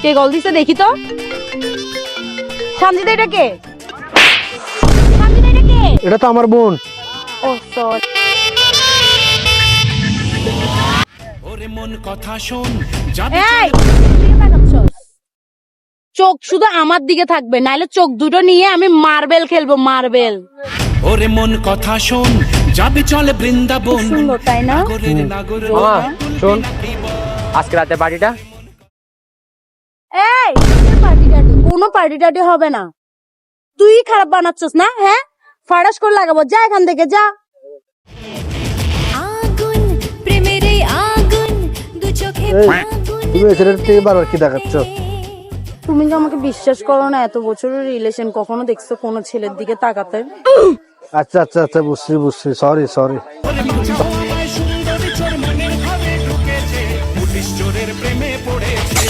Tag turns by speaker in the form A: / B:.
A: কে call দিছে দেখি তো। সঞ্জিতা, এটা কে? সঞ্জিতা, এটা কে?
B: এটা তো আমার বোন।
A: ও সরি।
C: ওরে মন কথা শোন,
A: এই দিকে তাকাচ্ছস? চোখ শুধু আমার দিকে থাকবে, নাইলে চোখ দুটো নিয়ে আমি মার্বেল খেলবো, মার্বেল।
C: ওরে মন কথা শোন, যাবি চল বৃন্দাবন।
A: সুন্দর তাই না?
B: মামা শোন, আজকে রাতে পার্টিটা।
A: এই পার্টি টাটি, কোনো পার্টি টাটি হবে না। তুই খারাপ বানাচ্ছস না? হ্যাঁ, ফাড়াস করে লাগাবো। যা এখান থেকে, যা।
D: আগুন প্রেমের এই আগুন দু চোখে
B: তুমি এই ছেলের থেকে বারবার কি দেখাচ্ছ?
A: তুমি কি আমাকে বিশ্বাস করো না? এত বছরের রিলেশন, কখনো দেখছো কোনো ছেলের দিকে তাকাতে?
B: আচ্ছা আচ্ছা আচ্ছা, বুঝছি বুঝছি, সরি সরি।
C: সুন্দরী চোর মনের ভাবে ঢুকেছে, পুলিশ চোরের প্রেমে পড়েছে।